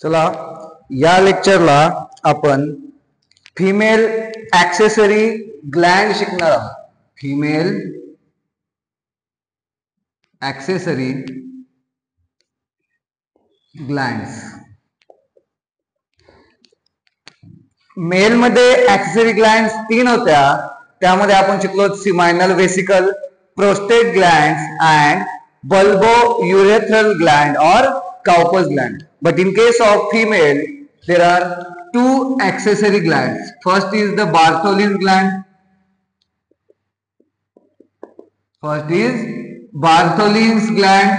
चला या लेक्चरला आपण फिमेल ऍक्सेसरी ग्लँड शिकणार आहोत. Female accessory glands. मेल मध्ये ऍक्सेसरी ग्लँड्स 3 होत्या. त्यामध्ये आपण शिकलो seminal vesicle, prostate glands and bulbourethral gland और Cowper's gland. But in case of female, there are 2 accessory glands. First is the Bartholin's gland. First is Bartholin's gland,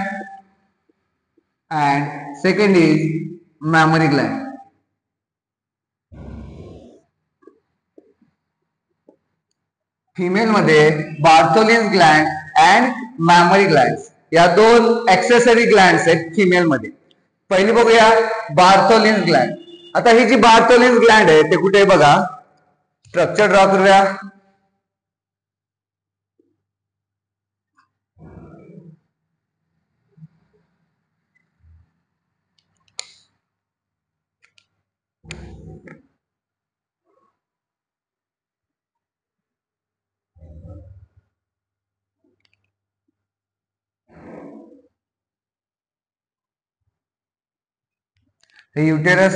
and second is mammary gland. Female मध्ये Bartholin's gland and mammary glands या 2 accessory glands आहेत female मध्ये. पहिली बघूया Bartholin's Gland. आता ही जी Bartholin's Gland आहे ते कुठे बघा, स्ट्रक्चर ड्रॉ करूया. The uterus,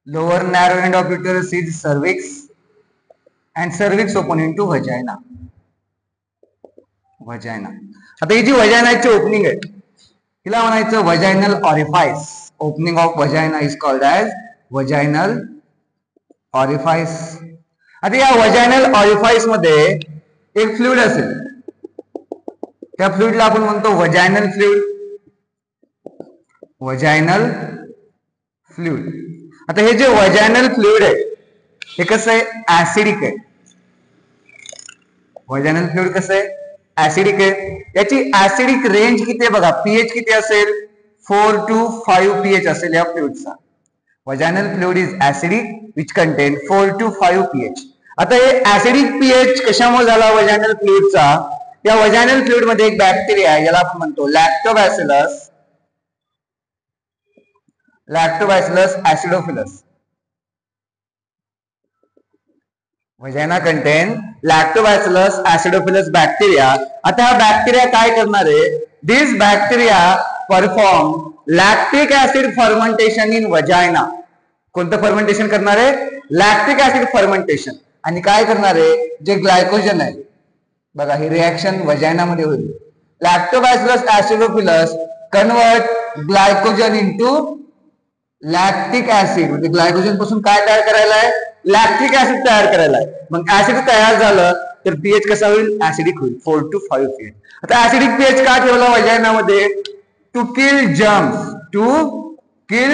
lower narrow end of uterus is cervix and cervix open into vagina. Vagina. आता ही जी वजायनाची ओपनिंग आहे हिला म्हणायचं vaginal orifice. Opening of vagina is called as vaginal orifice. आता या वजायनल ऑरिफाइस मध्ये एक फ्लुइड असेल, त्या फ्लुइडला आपण म्हणतो वजायनल फ्लुइड. Vaginal fluid. आता हे जे वजायनल फ्लुइड आहे हे कसं आहे, ऍसिडिक आहे. वजायनल फ्लुइड कसं आहे, ऍसिडिक आहे. याची ऍसिडिक रेंज किती आहे बघा, पीएच किती असेल, 4 to 5 पीएच असेल या फ्लुइडचा. Vaginal fluid is acidic which contain 4 to 5 pH. आता हे ऍसिडिक पीएच कशामुळे झाला वजायनल फ्लुइडचा, या वजायनल फ्लुइड मध्ये एक बॅक्टेरिया आहे याला आपण म्हणतो Lactobacillus. Lactobacillus acidophilus. Vagina contain Lactobacillus acidophilus bacteria. आता हा बॅक्टेरिया काय करणार आहे, this bacteria perform lactic acid fermentation in vagina. कोणतं फर्मेंटेशन करणार आहे, लॅक्टिक ऍसिड फर्मेंटेशन. आणि काय करणार आहे, जे ग्लायकोजन आहे बघा, ही रिएक्शन वजायना मध्ये होईल. Lactobacillus acidophilus convert glycogen into lactic acid. म्हणजे ग्लायकोजन पासून काय तयार करायला आहे, लॅक्टिक ऍसिड तयार करायला आहे. मग ऍसिड तयार झालं तर पीएच कसा होईल, ऍसिडिक होईल, 4 to 5 पीएच. आता ऍसिडिक पीएच का ठेवला वजायनामध्ये, to kill germs. To kill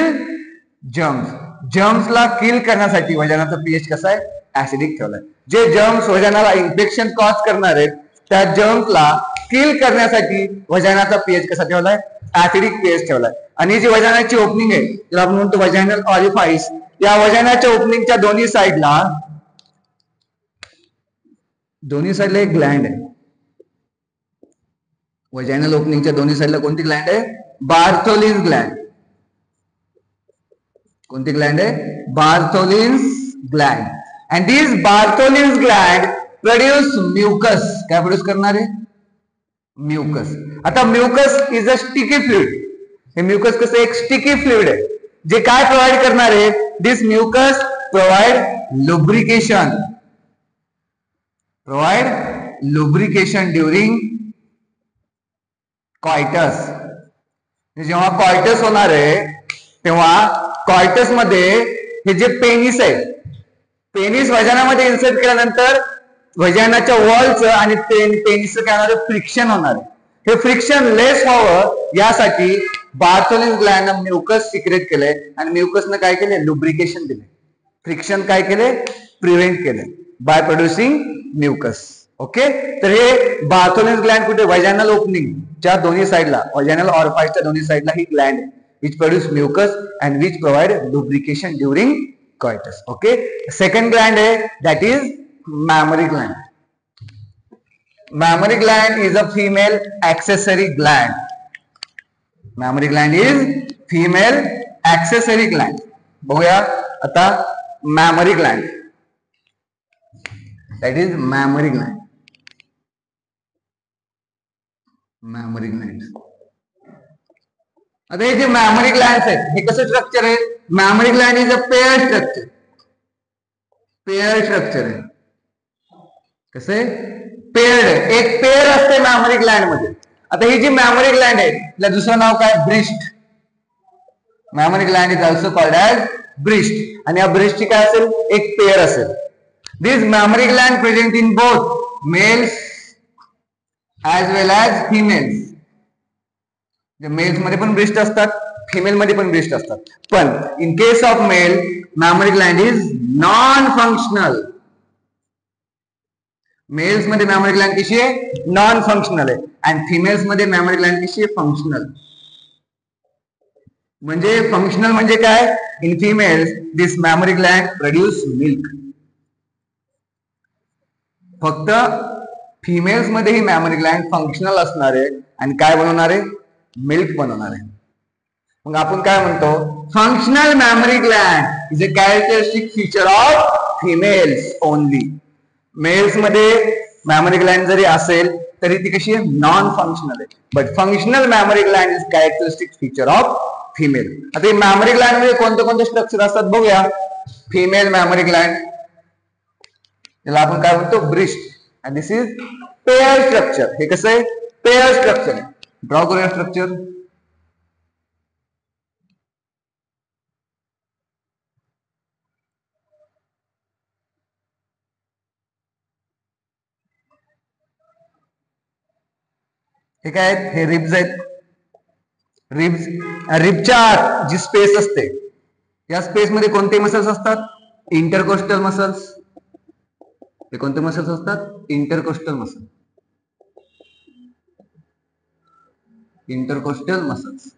germs. जर्म्सला किल करण्यासाठी वजायनाचा पीएच कसा आहे, ऍसिडिक ठेवलाय. जे जर्म्स वजायनाला इन्फेक्शन कॉज करणार आहेत त्या जर्म्सला किल करण्यासाठी वजायनाचा पीएच कसा ठेवलाय, ऍसिडिक पीएच ठेवलाय. आणि जी वजायनाची ओपनिंग आहे त्याला आपण म्हणतो वजायनल ऑरिफाइस. या वजायनाच्या ओपनिंगच्या दोन्ही साइडला एक ग्लँड आहे. वजायनल ओपनिंगच्या दोन्ही साइडला कोणती ग्लँड आहे, बार्थोलिन्स ग्लँड. कोणती ग्लँड आहे, Bartholin's Gland. And this Bartholin's Gland produce mucus. काय प्रोड्यूस करणार आहे, म्युकस. आता mucus is a sticky fluid. हे म्युकस कसं एक स्टिकी फ्लुइड आहे जे काय प्रोव्हाइड करणार आहे, this mucus provide lubrication. Provide lubrication during coitus. जेव्हा कॉयटस होणार आहे तेव्हा कॉयटस मध्ये हे जे पेनिस आहे, पेनिस वजानामध्ये इन्सर्ट केल्यानंतर वजानाच्या वॉलचं आणि पेनिसचं काय होणार आहे, फ्रिक्शन होणार आहे. हे फ्रिक्शन लेस व्हावं यासाठी बार्थोलिन्स ग्लँड म्युकस सिक्रेट केलंय आणि म्युकसनं काय केलंय, लुब्रिकेशन दिले. फ्रिक्शन काय केले, प्रिव्हेंट केले बाय प्रोड्युसिंग म्युकस. ओके. तर हे बार्थोलिन्स ग्लँड कुठे, वजायनल ओपनिंगच्या दोन्ही साइडला, वजायनल ऑरिफाइसच्या दोन्ही साइडला ही ग्लँड आहे which produce mucus and which provide lubrication during coitus. Okay. Second gland आहे that is mammary gland. Mammary gland is a female accessory gland. Mammary gland is female accessory gland. बघूया आता mammary gland, that is mammary gland. Mammary gland. आता हे जे memory Gland आहेत हे कसं structure आहे? Memory gland is a pair structure. Pair structure आहे. कसं आहे? पेअर्ड. एक पेअर असते मॅमरी ग्लँड मध्ये. आता ही जी मॅमरी ग्लँड आहे तिला दुसरं नाव काय? Breast. Mammary gland is also called as breast. आणि या ब्रिस्टची काय असेल? एक पेअर असेल. This mammary gland present in both males as well as females. Males मध्ये पण ब्रिस्ट असतात, फिमेल मध्ये पण ब्रिस्ट असतात. पण in case of male mammary gland is non functional. Males मध्ये मॅमरी ग्लँड कशी आहे? नॉन फंक्शनल आहे. आणि फिमेल्स मध्ये मॅमरी ग्लँड कशी आहे? फंक्शनल. म्हणजे फंक्शनल म्हणजे काय? In females this mammary Gland produce milk. फक्त फिमेल्स मध्ये ही मॅमरी ग्लँड फंक्शनल असणार आहे आणि काय बनवणार आहे? मिल्क बनवणार आहे. मग आपण काय म्हणतो? Functional mammary gland is a characteristic feature of females only. Males मध्ये मॅमरी ग्लँड जरी असेल तरी ती कशी आहे? नॉन फंक्शनल आहे. But functional mammary gland is characteristic feature of female. आता ही मॅमरी ग्लँड मध्ये कोणते कोणते स्ट्रक्चर असतात बघूया. फिमेल मॅमरी ग्लँड, त्याला आपण काय म्हणतो? ब्रिस्ट. आणि दिस इज पेअर स्ट्रक्चर. हे कसं आहे? पेअर स्ट्रक्चर आहे. ड्रॉ करूया स्ट्रक्चर. हे काय आहेत? हे रिब्स आहेत. रिब्स, रिबच्या आत जी स्पेस असते या स्पेस मध्ये कोणते मसल्स असतात? Intercostal muscles. हे कोणते मसल्स असतात? Intercostal muscle. Intercostal muscles.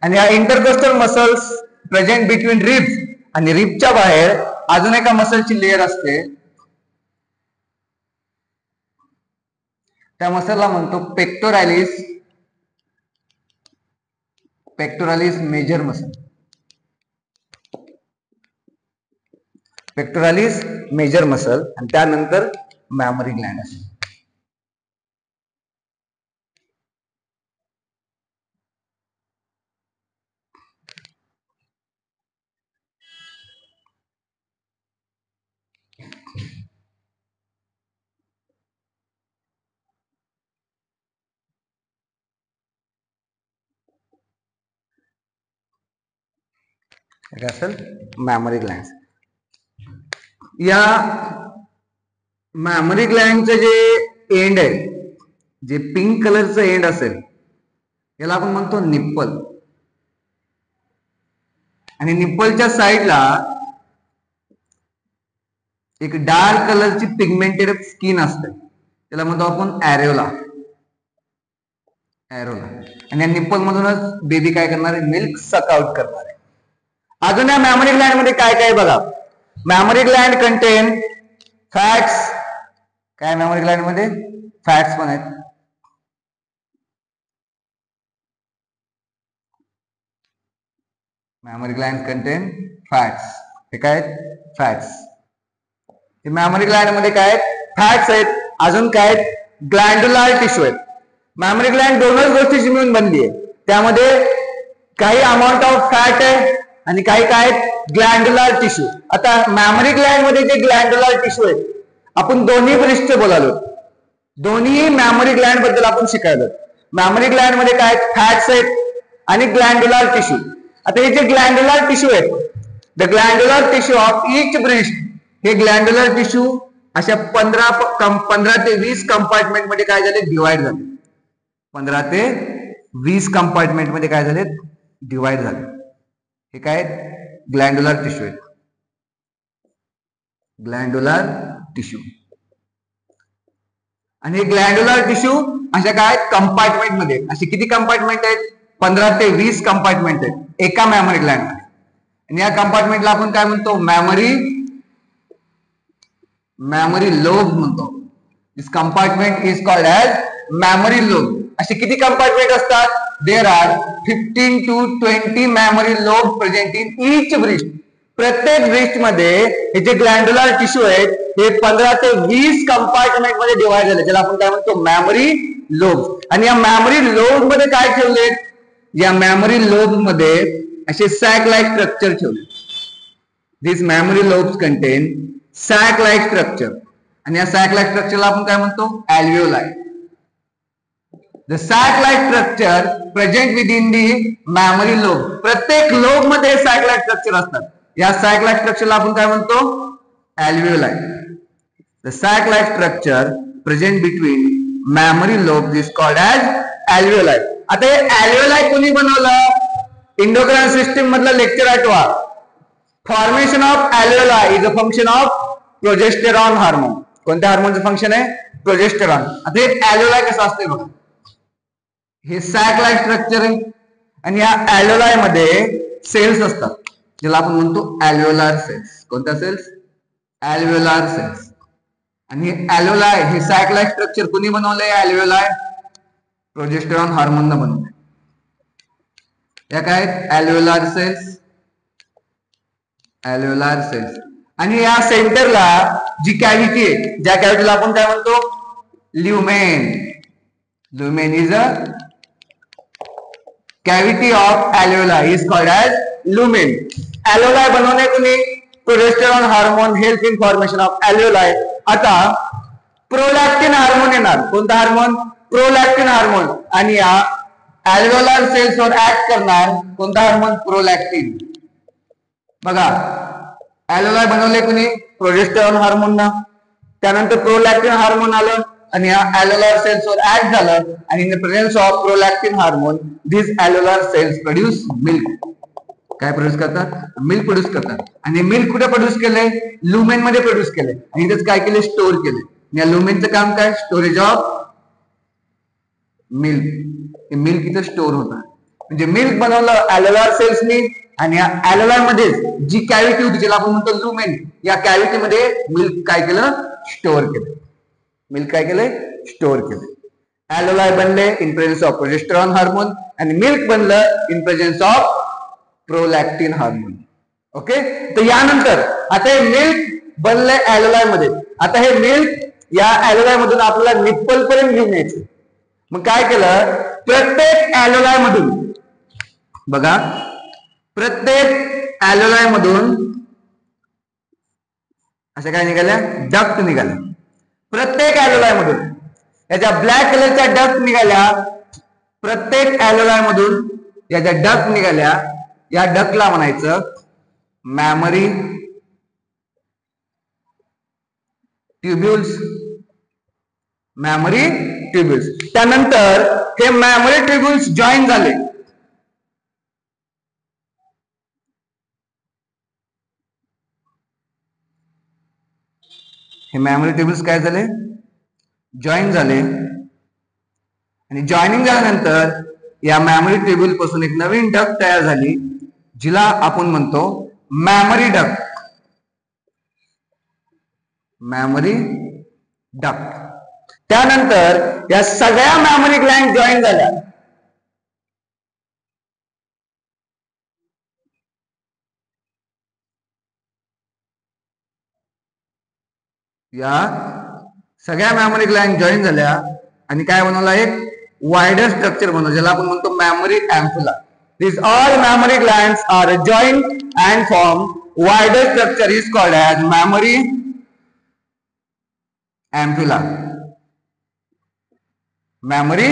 आणि या intercostal muscles present between ribs. आणि रिबच्या बाहेर अजून एका मसलची लेअर असते. त्या मसलला म्हणतो pectoralis. Pectoralis major muscle. Pectoralis major muscle. आणि त्यानंतर मॅमरी ग्लँड असेल. असेल मॅमरी ग्लँड. या मॅमरी ग्लँडचं जे एंड आहे, जे पिंक कलरचं एंड असेल याला आपण म्हणतो निप्पल. आणि निप्पलच्या साईडला एक डार्क कलरची पिगमेंटेड स्किन असते, त्याला म्हणतो आपण ॲरेओला. ॲरेओला. आणि या निप्पल मधूनच बेबी काय करणार आहे? मिल्क सक आउट करणार आहे. अजून या मॅमरी ग्लँड मध्ये काय काय बघा. Memory Gland content fats. काय मॅमरी ग्लँड मध्ये? फॅट्स पण आहेत. Memory Gland content fats. हे काय आहेत? फॅट्स. हे मॅमरी ग्लँड मध्ये काय आहेत? फॅट्स आहेत. अजून काय आहेत? ग्लँड्युलर टिश्यू आहेत. मॅमरी ग्लँड दोनच गोष्टीची मिळून बनली आहे. त्यामध्ये काही अमाऊंट ऑफ फॅट आहे आणि काही काय आहेत? ग्लँड्युलर टिश्यू. आता मॅमरी ग्लँड मध्ये जे ग्लँड्युलर टिश्यू आहेत, आपण दोन्ही ब्रिस्ट बोलालो. दोन्ही मॅमरी ग्लँड बद्दल आपण शिकायलो. मॅमरी ग्लँड मध्ये काय? फॅट्स आहेत आणि ग्लँड्युलर टिश्यू. आता हे जे ग्लँड्युलर टिश्यू आहेत, the glandular tissue of each breast, हे ग्लँड्युलर टिश्यू अशा 15 ते 20 कंपार्टमेंट मध्ये काय झाले? डिवाइड झाले. 15 ते 20 कंपार्टमेंट मध्ये काय झाले? डिवाइड झाले. हे काय? ग्लँड्युलर टिश्यू आहेत. ग्लँड्युलर टिश्यू. आणि हे ग्लँड्युलर टिश्यू अशा काय? कंपार्टमेंट मध्ये. असे किती कंपार्टमेंट आहेत? 15 ते 20 कंपार्टमेंट आहेत एका मॅमरी ग्लँड मध्ये. आणि या कंपार्टमेंटला आपण काय म्हणतो? मॅमरी लोब म्हणतो. This compartment is called as mammary lobe. असे किती कंपार्टमेंट असतात? There are 15 to 20 mammary lobe present in each breast. प्रत्येक ब्रिस्ट मध्ये हे जे ग्लँड्युलर टिश्यू आहेत हे 15 ते 20 कंपार्टमेंट मध्ये डिवाइड झाले, ज्याला आपण काय म्हणतो मेमरी लोब. आणि या मेमरी लोब मध्ये काय ठेवले? या मेमरी लोब मध्ये असे सॅक लाईक स्ट्रक्चर ठेवले. This mammary lobes contain sac like structure. आणि या सॅक लाईक स्ट्रक्चरला आपण काय म्हणतो? Alveoli. The sac like structure present within the mammary lobe. प्रत्येक लोब मध्ये सॅक लाईक स्ट्रक्चर असतात. या सॅक लाईक स्ट्रक्चरला आपण काय म्हणतो? Alveoli. The sac like structure present between mammary lobe is called as alveoli. आता हे अल्व्हिओलाई कोणी बनवलं? एंडोक्राइन सिस्टम मधलं लेक्चर आठवा. Formation of alveoli is a function of progesterone hormone. कोणत्या हार्मोनचं फंक्शन आहे? प्रोजेस्टेरॉन. आता हे अल्व्हिओलाई कसं असते बघा. हे सॅक लाईक स्ट्रक्चर आहे आणि या अल्व्हिओलाई मध्ये सेल्स असतात, ज्याला आपण म्हणतो अल्व्हिओलार सेल्स. कोणत्या सेल्स? अल्व्हिओलार सेल्स. आणि अल्व्हिओलाई हे सॅक लाईक स्ट्रक्चर कोणी बनवलंय? अल्व्हिओलाई प्रोजेस्टेरॉन हार्मोन न बनवलंय. या काय आहेत? अल्व्हिओलार सेल्स. अल्व्हिओलार सेल्स. आणि या सेंटरला जी कॅव्हिटी आहे, ज्या कॅव्हिटीला आपण काय म्हणतो? Lumen. Lumen is a cavity of alveoli is called as lumen. Alveoli बनवणे कोणी? Progesterone hormone help in formation of alveoli. आता प्रोलॅक्टिन हार्मोन येणार. कोणता हार्मोन? Prolactin hormone. आणि या अल्व्हिओलार सेल्सवर ऍक्ट करणार कोणता हार्मोन? प्रोलॅक्टिन. बघा, अल्व्हिओलाई बनवले कोणी? प्रोजेस्टेरॉन हार्मोन ना. त्यानंतर प्रोलॅक्टिन हार्मोन आलं आणि या अल्व्हिओलार सेल्सवर ऍक्ट झालं. आणि in the presence of prolactin hormone this alveolar cells produce milk. काय प्रोड्यूस करतात? मिल्क प्रोड्यूस करतात. आणि मिल्क कुठे प्रोड्यूस केले? ल्युमेन मध्ये प्रोड्यूस केले. आणि इथेच काय केले? स्टोअर केले. या ल्युमेनचं काम काय? Storage of milk. मिल्क इथं स्टोअर होणार. म्हणजे मिल्क बनवलं अल्व्हिओलार सेल्सनी. आणि या अल्व्हिओलाई मध्ये जी कॅव्हिटी होती, ज्याला आपण म्हणतो ल्युमेन, या कॅव्हिटी मध्ये मिल्क काय केलं? स्टोअर केलं. मिल्क काय केलंय? स्टोअर केलं. अल्व्हिओलाई बनले in presence of progesterone hormone आणि मिल्क बनलं in presence of prolactin hormone. Okay. तर यानंतर आता हे मिल्क बनलंय अल्व्हिओलाई मध्ये. आता हे मिल्क या अल्व्हिओलाई मधून आपल्याला निप्पल पर्यंत घेऊन यायचं. मग काय केलं? प्रत्येक अल्व्हिओलाई मधून बघा, प्रत्येक अल्व्हिओलाई मधून अशा काय निघाल्या? डक्ट निघाल्या. प्रत्येक अल्व्हिओलाई मधून याच्या ब्लॅक कलरच्या डक्ट निघाल्या. प्रत्येक अल्व्हिओलाई मधून या ज्या डक्ट निघाल्या, या डक्टला म्हणायचं मेमरी ट्युब्युल्स. Memory tubules. त्यानंतर हे मेमरी ट्युब्युल्स जॉईन झाले. हे मेमरी ट्युब्युल्स काय झाले? जॉईन झाले. आणि जॉईनिंग झाल्यानंतर या मेमरी ट्युब्युल पासून एक नवीन डक्ट तयार झाली, जिला आपण म्हणतो मेमरी डक्ट. Mammary duct. त्यानंतर या सगळ्या मेमरी ग्लँड जॉईन झाल्या. या सगळ्या मेमरी ग्लँड जॉईन झाल्या आणि काय बनवला? एक वायडर स्ट्रक्चर बनवलं, ज्याला आपण म्हणतो memory अँफुला. These all mammary glands are joined and form wider structure is called as mammary ampulla. Mammary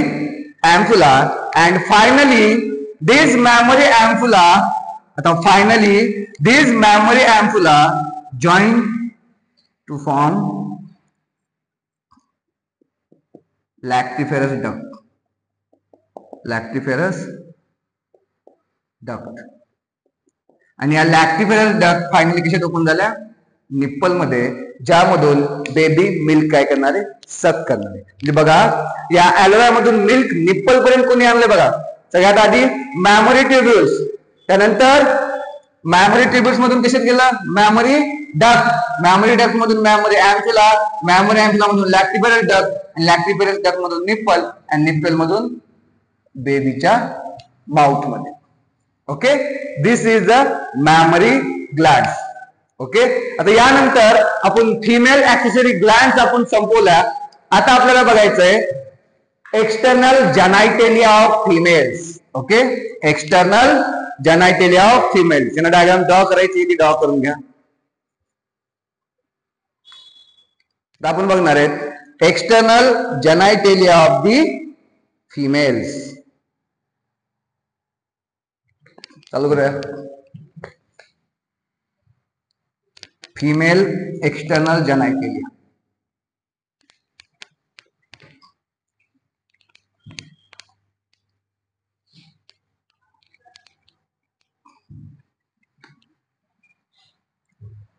ampulla. And finally this mammary ampulla join to form lactiferous duct. Lactiferous duct. आणि या लॅक्टिफेरस duct finally कशात open झाल्या? Nipple मध्ये, ज्यामधून baby milk काय करणार आहे? सक करणार आहे. म्हणजे बघा, या अल्व्हिओलाई मधून मिल्क निप्पल पर्यंत कोणी आणले? बघा, सगळ्यात आधी मेमरी ट्युब्युल्स, त्यानंतर मॅमरी ट्रिब्युट्स मधून कशात गेलं? Memory duct. मॅमरी डक्ट मधून मॅमरी अँफिला, मॅमरी अँफिला मधून लॅक्टिपेरल डक्ट, आणि लॅक्टिपेरल डक्ट मधून निप्पल, आणि निप्पल मधून बेबीच्या माउथ मध्ये. Okay, this is the memory glands. Okay, आता यानंतर आपण फिमेल ऍक्सेसरी ग्लँड्स आपण संपवल्या. आता आपल्याला बघायचंय external genitalia of females. Okay, external genitalia of females. यांना डायग्राम ड्रॉ करायची ती ड्रॉ करून घ्या. आपण बघणार आहेत external genitalia of the females. चालू करूया. Female external genitalia.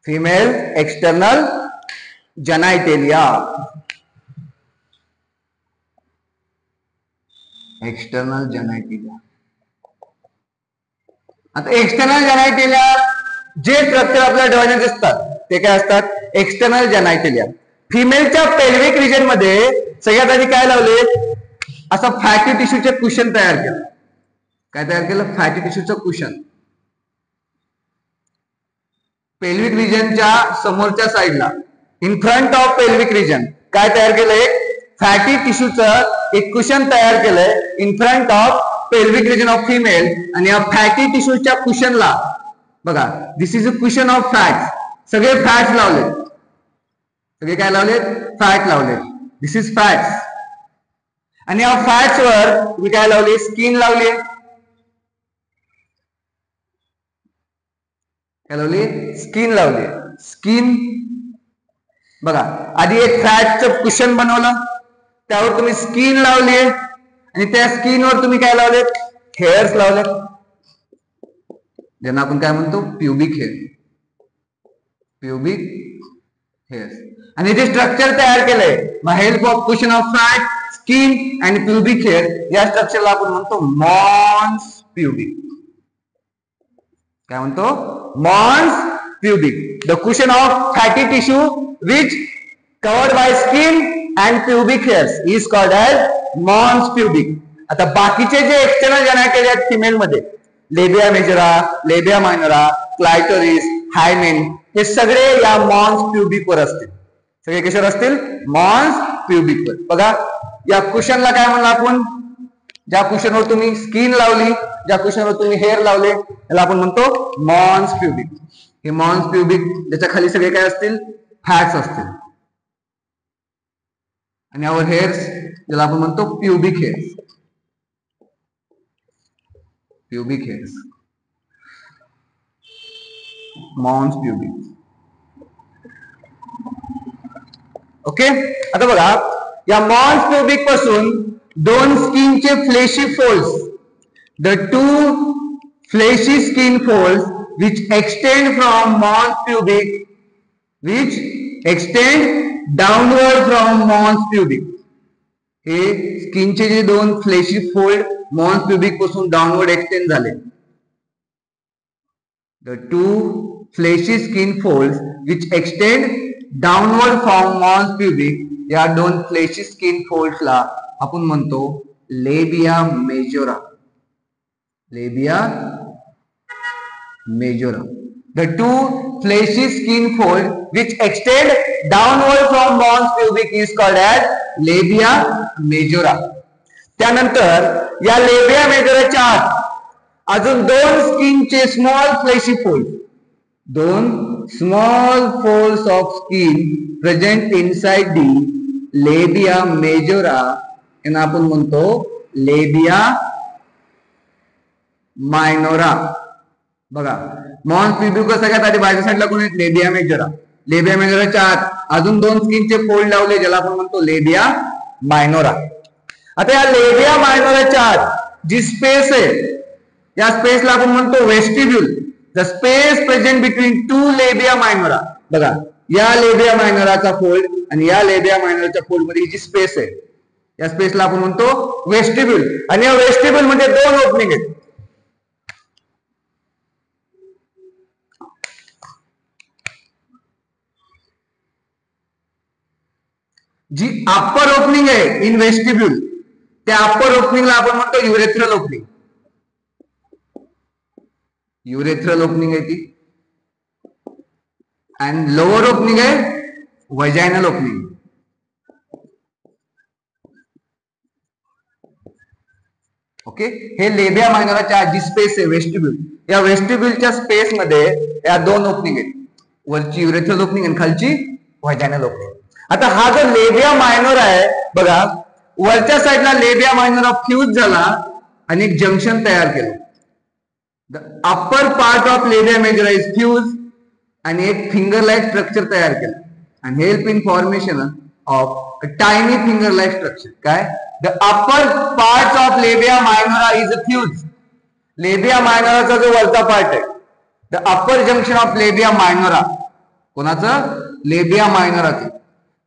Female external genitalia. External genitalia. आता एक्सटर्नल जेनाइटेलिया जे स्ट्रक्चर आपल्या डोळ्याने दिसतात ते काय असतात? External genitalia. फिमेलच्या पेल्विक रिजन मध्ये सगळ्यात आधी काय लावले? असं फॅटी टिश्यूचे कुशन तयार केलं. काय तयार केलं? फॅटी टिश्यूचं कुशन. पेल्विक रिजनच्या समोरच्या साईडला, in front of pelvic region, काय तयार केलंय? फॅटी टिश्यूचं एक कुशन तयार केलंय in front of pelvic region of female. आणि या फॅटी टिश्यूच्या कुशनला बघा, this is a cushion of fat. सगळे फॅट्स लावले. सगळे काय लावले? फॅट लावले. This is fats. आणि या फॅट्स वर तुम्ही काय लावले? स्किन लावली. काय लावली? स्किन लावली. स्किन बघा, आधी एक फॅटचं कुशन बनवलं, त्यावर तुम्ही स्किन लावली, आणि त्या स्किनवर तुम्ही काय लावले? हेअर्स लावले, ज्यांना आपण काय म्हणतो? Pubic hair. Pubic hairs. आणि जे स्ट्रक्चर तयार केलंय मग help of cushion of fat, skin and pubic hair, या स्ट्रक्चरला आपण म्हणतो मॉन्स प्युबिक. काय म्हणतो? Mons pubic. The cushion of fatty tissue which covered by skin and pubic hairs is called as mons pubic. आता बाकीचे जे एक्सटर्नल जेनाइटेलिया आहेत फिमेल मध्ये, लेबिया मेजरा, लेबिया मायनोरा, क्लायटोरिस, हायमेन, हे सगळे या मॉन्स प्युबिक वर असतील. सगळे कशावर असतील? मॉन्स प्युबिक वर. बघा, या कुशनला काय म्हणलं आपण? ज्या कुशनवर तुम्ही स्किन लावली, ज्या कुशनवर तुम्ही हेअर लावले, त्याला आपण म्हणतो मॉन्स प्युबिक. हे मॉन्स प्युबिक, ज्याच्या खाली सगळे काय असतील? फॅट्स असतील. आणि यावर हेअर्स, ज्याला आपण म्हणतो pubic hairs. Pubic hairs, mons pubic. Okay, आता बघा, या मॉन्स प्युबिक पासून दोन स्किनचे fleshy folds, the two fleshy skin folds which extend from mons pubic, which extend downward from mons pubic. हे स्किनचे जे दोन फ्लेशी फोल्ड मॉन्स प्युबिक पासून डाउनवर्ड एक्सटेंड झाले. The two fleshy skin folds which extend downward from mons pubic, या दोन fleshy skin फोल्ड्सला आपण म्हणतो labia majora. Labia majora. The two fleshy skin fold which extend downward from mons pubic is called as labia majora. त्यानंतर या लेबिया मेजोराच्या आत अजून दोन स्किनचे स्मॉल फ्लेशी फोल्ड, दोन small folds of skin present inside the labia majora, यांना आपण म्हणतो लेबिया minora. बघा, मॉन्स प्युबिक सगळ्यात आधी बाजू साईडला कोण आहे? लेबिया मेजोरा. लेबिया मेजोराच्या आत अजून दोन स्किनचे फोल्ड लावले, ज्याला आपण म्हणतो लेबिया मायनोरा. आता या लेबिया मायनोराच्या आत जी स्पेस आहे, या स्पेसला आपण म्हणतो vestibule. The space present between two labia minora. बघा, या लेबिया मायनोराचा फोल्ड आणि या लेबिया मायनोराच्या फोल्ड मध्ये जी स्पेस आहे, या स्पेसला आपण म्हणतो वेस्टिब्यूल. आणि या वेस्टिब्यूल मध्ये दोन ओपनिंग आहेत. जी अप्पर ओपनिंग आहे इन वेस्टिब्यूल, त्या अप्पर ओपनिंगला आपण म्हणतो युरेथ्रल ओपनिंग. युरेथ्रल ओपनिंग आहे ती. आणि लोअर ओपनिंग आहे व्हजायनल ओपनिंग. ओके, हे लेबिया मायनोराच्या जी स्पेस आहे वेस्टिब्यूल, या वेस्टिब्यूलच्या स्पेस मध्ये या दोन ओपनिंग आहेत, वरची युरेथ्रल ओपनिंग आणि खालची व्हजायनल ओपनिंग. आता हा जो लेबिया मायनोरा आहे बघा, वरच्या साईडला लेबिया मायनोरा फ्यूज झाला आणि एक जंक्शन तयार केलं. The upper part of labia majora is fuse आणि एक फिंगर लाईक स्ट्रक्चर तयार केलं आणि help in formation of tiny finger like structure. काय? The upper part of labia minora is fuse. Labia मायनोराचा जो वरचा पार्ट आहे, the upper junction of labia minora, कोणाचं? लेबिया मायनोराचं.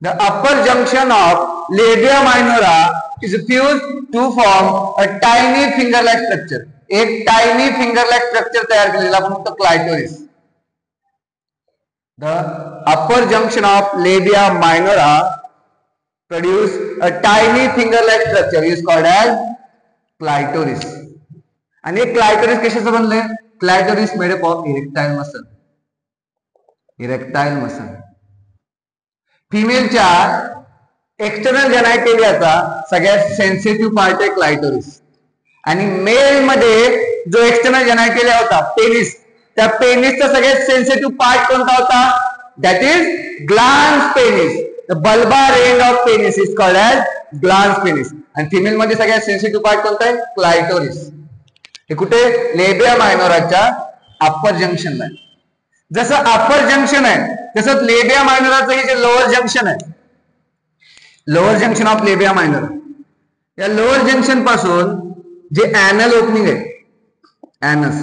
The upper junction of labia minora is fuse to form a tiny finger like structure. एक tiny finger like structure तयार केलेला आपण म्हणतो clitoris. The upper junction of labia minora produce a tiny finger-like structure is called as clitoris. आणि clitoris कशाचं बनलंय? Clitoris made up of erectile muscle. Erectile muscle. फिमेलच्या external जेनायटेलियाचा सगळ्यात सेन्सिटिव्ह पार्ट आहे क्लायटोरिस. आणि मेल मध्ये जो एक्सटर्नल जेनायटेलिया होता पेनिस, त्या पेनिसचा सगळ्यात सेन्सिटिव्ह पार्ट कोणता होता? That is glans penis. The bulbar end of penis is called as glans penis. आणि फिमेल मध्ये सगळ्यात सेन्सिटिव्ह पार्ट कोणता आहे? क्लायटोरिस. हे कुठे? लेबिया मायनोराच्या अप्पर जंक्शनला आहे. जसं अप्पर जंक्शन आहे तसंच लेबिया मायनोराचं हे जे लोअर जंक्शन आहे, लोअर जंक्शन ऑफ लेबिया मायनोरा, या लोअर जंक्शन पासून जे ऍनल ओपनिंग आहे, ऍनस,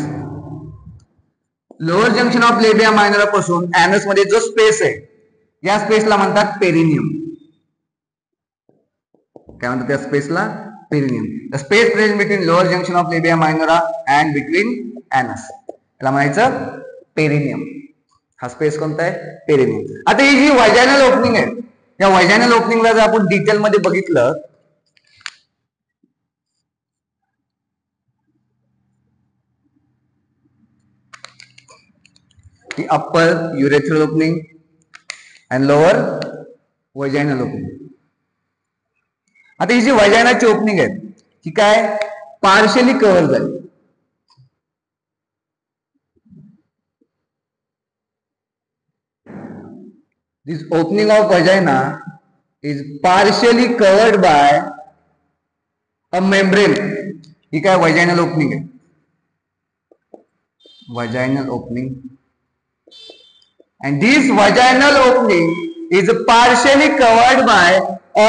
लोअर जंक्शन ऑफ लेबिया मायनोरा पासून ऍनस मध्ये जो स्पेस आहे, या स्पेसला म्हणतात पेरिनियम. काय म्हणतात त्या स्पेसला? Perineum. The space present between lower junction of labia minora and between anus, त्याला म्हणायचं पेरिनियम. हा स्पेस कोणता आहे? पेरिनियम. आता ही जी व्हजायनल ओपनिंग आहे, या व्हजायनल ओपनिंगला जर आपण डिटेल मध्ये बघितलं, की upper urethral opening and lower vaginal opening. आता ही जी वजायनाची ओपनिंग आहे ती काय? पार्शियली कव्हर झाली. This opening of vagina is partially covered by a membrane. ही काय? वजायनल ओपनिंग आहे. Vaginal opening. And this vaginal opening is partially covered by a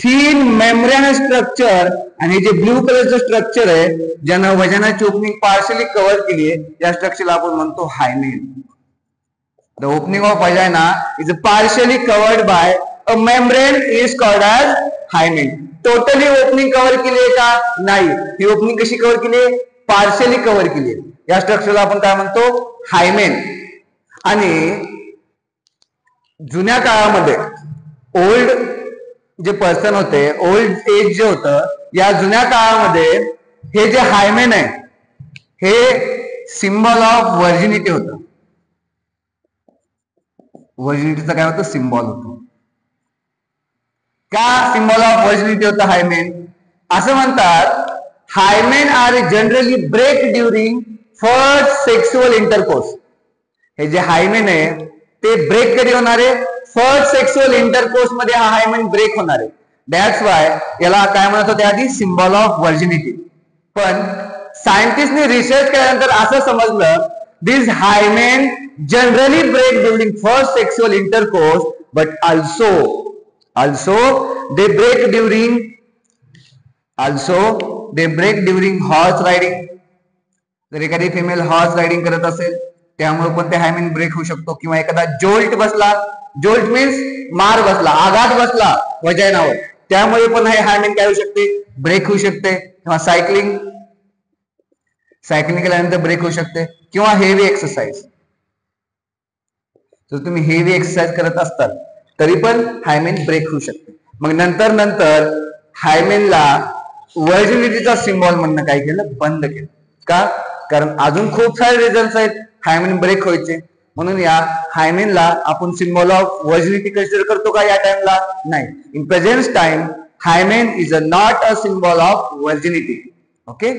thin membranous structure. आणि जे ब्लू कलरचं स्ट्रक्चर आहे ज्यानं वजायनाची ओपनिंग पार्शियली कव्हर केली आहे, या स्ट्रक्चरला आपण म्हणतो hymen. The opening of vagina is partially covered by a membrane is called as hymen. Totally opening cover केली आहे का? नाही. ही ओपनिंग कशी कव्हर केली आहे? पार्शियली कव्हर केली आहे. या स्ट्रक्चरला आपण काय म्हणतो? हायमेन. आणि जुन्या काळामध्ये ओल्ड जे पर्सन होते, ओल्ड एज जे होतं, या जुन्या काळामध्ये हे जे हायमेन आहे हे सिम्बॉल ऑफ व्हर्जिनिटी होतं. व्हर्जिनिटीचा काय होतं? सिम्बॉल होतं. का सिम्बॉल ऑफ व्हर्जिनिटी होतं हायमेन? असं म्हणतात, hymen are generally break during first sexual intercourse. हे जे हायमेन आहे ते ब्रेक कधी होणार आहे? फर्स्ट सेक्सुअल इंटरकोर्स मध्ये हा हायमेन ब्रेक होणार आहे. दॅट्स वाय याला काय म्हणत होते आधी? Symbol of virginity. पण सायंटिस्टने रिसर्च केल्यानंतर असं समजलं, this hymen generally break during first sexual intercourse, but also they break during horse riding. जर एखादी फिमेल हॉर्स रायडिंग करत असेल त्यामुळे पण ते हायमेन ब्रेक होऊ शकतो. किंवा एखादा जोल्ट बसला, जोल्ट मीन्स मार बसला, आघात बसला वजायनावर, त्यामुळे पण हे हायमेन काय होऊ शकते? ब्रेक होऊ शकते. किंवा सायकलिंग केल्यानंतर ब्रेक होऊ शकते. किंवा हेवी एक्सरसाइज, जर तुम्ही हेवी एक्सरसाइज करत असताल तरी पण हायमेन ब्रेक होऊ शकते. मग नंतर नंतर हायमेनला व्हर्जिनिटीचा सिम्बॉल म्हणणं काय केलं, बंद केलं. का? कारण अजून खूप सारे रिझन्स आहेत हायमेन ब्रेक व्हायचे. म्हणून या हायमेनला आपण सिम्बॉल ऑफ व्हर्जिनिटी कन्सिडर करतो का या टाइमला? नाही. In present time hymen is not a symbol of virginity. Okay.